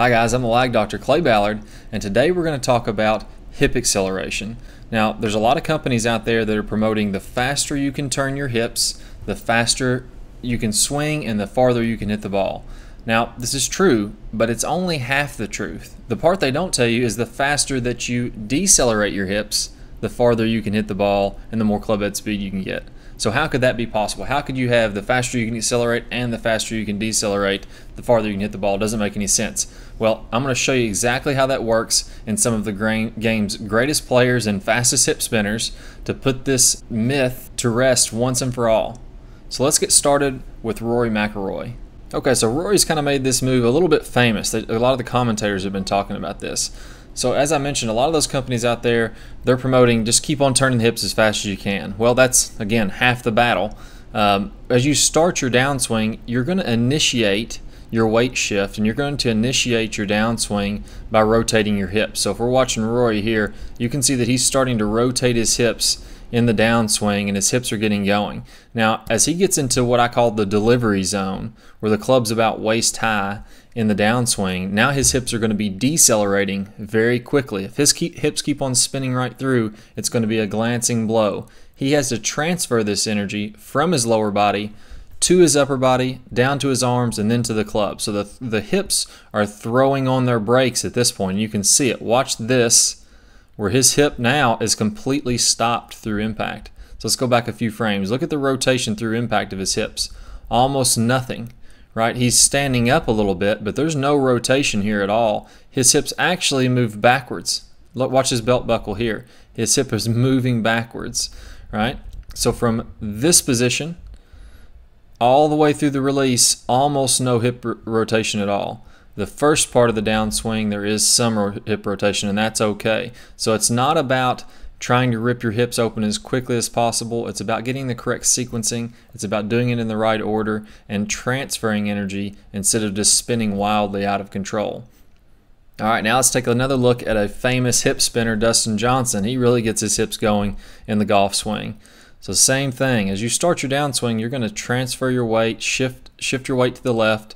Hi guys, I'm the Lag Doctor Clay Ballard, and today we're going to talk about hip acceleration. Now, there's a lot of companies out there that are promoting the faster you can turn your hips, the faster you can swing, and the farther you can hit the ball. Now, this is true, but it's only half the truth. The part they don't tell you is the faster that you decelerate your hips, the farther you can hit the ball and the more clubhead speed you can get. So how could that be possible? How could you have the faster you can accelerate and the faster you can decelerate, the farther you can hit the ball? It doesn't make any sense. Well, I'm going to show you exactly how that works in some of the game's greatest players and fastest hip spinners to put this myth to rest once and for all. So let's get started with Rory McIlroy. Okay, so Rory's kind of made this move a little bit famous. A lot of the commentators have been talking about this. So as I mentioned, a lot of those companies out there, they're promoting just keep on turning the hips as fast as you can. Well, that's, again, half the battle. As you start your downswing, you're going to initiate your weight shift, and you're going to initiate your downswing by rotating your hips. So if we're watching Rory here, you can see that he's starting to rotate his hips in the downswing, and his hips are getting going. Now, as he gets into what I call the delivery zone, where the club's about waist high in the downswing, now his hips are going to be decelerating very quickly. If his hips keep on spinning right through, it's going to be a glancing blow. He has to transfer this energy from his lower body to his upper body, down to his arms, and then to the club. So the hips are throwing on their brakes at this point. You can see it. Watch this, where his hip now is completely stopped through impact. So let's go back a few frames. Look at the rotation through impact of his hips. Almost nothing, right? He's standing up a little bit, but there's no rotation here at all. His hips actually move backwards. Look, watch his belt buckle here. His hip is moving backwards, right? So from this position all the way through the release, almost no hip rotation at all. The first part of the downswing, there is some hip rotation, and that's okay. So it's not about trying to rip your hips open as quickly as possible. It's about getting the correct sequencing. It's about doing it in the right order and transferring energy instead of just spinning wildly out of control. All right, now let's take another look at a famous hip spinner, Dustin Johnson. He really gets his hips going in the golf swing. So same thing, as you start your downswing, you're going to transfer your weight, shift your weight to the left,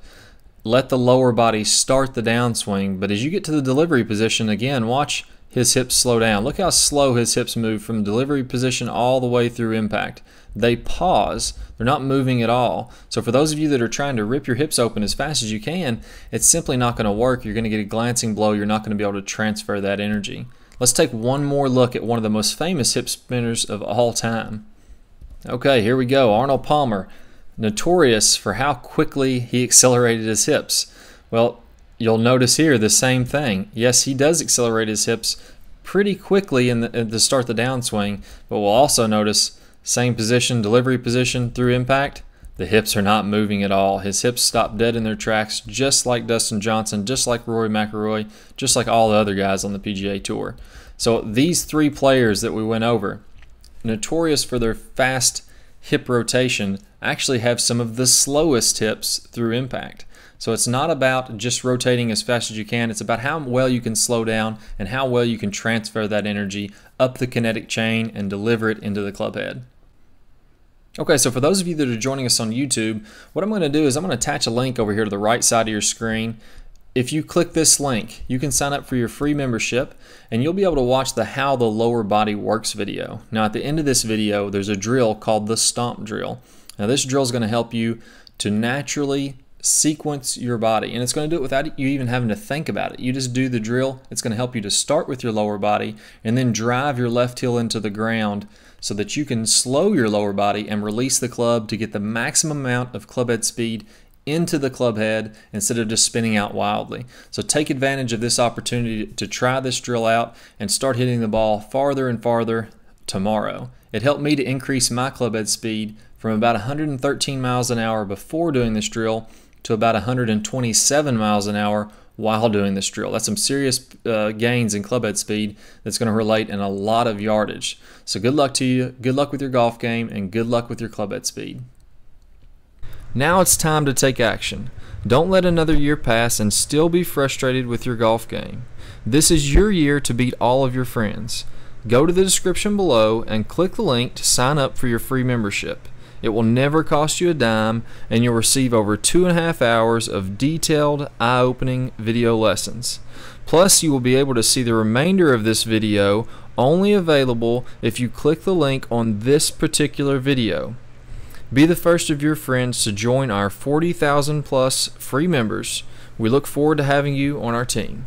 let the lower body start the downswing, but as you get to the delivery position, again, watch his hips slow down. Look how slow his hips move from delivery position all the way through impact. They pause. They're not moving at all. So for those of you that are trying to rip your hips open as fast as you can, it's simply not going to work. You're going to get a glancing blow. You're not going to be able to transfer that energy. Let's take one more look at one of the most famous hip spinners of all time. Okay, here we go. Arnold Palmer, notorious for how quickly he accelerated his hips. Well, you'll notice here the same thing. Yes, he does accelerate his hips pretty quickly to start the downswing, but we'll also notice same position, delivery position through impact, the hips are not moving at all. His hips stop dead in their tracks, just like Dustin Johnson, just like Rory McIlroy, just like all the other guys on the PGA Tour. So these three players that we went over, notorious for their fast hip rotation, actually have some of the slowest hips through impact. So it's not about just rotating as fast as you can, it's about how well you can slow down and how well you can transfer that energy up the kinetic chain and deliver it into the club head. Okay, so for those of you that are joining us on YouTube, what I'm going to do is I'm going to attach a link over here to the right side of your screen. If you click this link, you can sign up for your free membership, and you'll be able to watch the How the Lower Body Works video. Now at the end of this video, there's a drill called the Stomp Drill. Now this drill is going to help you to naturally sequence your body, and it's going to do it without you even having to think about it. You just do the drill. It's going to help you to start with your lower body and then drive your left heel into the ground so that you can slow your lower body and release the club to get the maximum amount of club head speed into the club head instead of just spinning out wildly. So take advantage of this opportunity to try this drill out and start hitting the ball farther and farther tomorrow. It helped me to increase my club head speed from about 113 miles an hour before doing this drill to about 127 miles an hour while doing this drill. That's some serious gains in club head speed that's going to relate in a lot of yardage. So good luck to you, good luck with your golf game, and good luck with your club head speed. Now it's time to take action. Don't let another year pass and still be frustrated with your golf game. This is your year to beat all of your friends. Go to the description below and click the link to sign up for your free membership. It will never cost you a dime, and you'll receive over 2.5 hours of detailed, eye-opening video lessons. Plus, you will be able to see the remainder of this video, only available if you click the link on this particular video. Be the first of your friends to join our 40,000 plus free members. We look forward to having you on our team.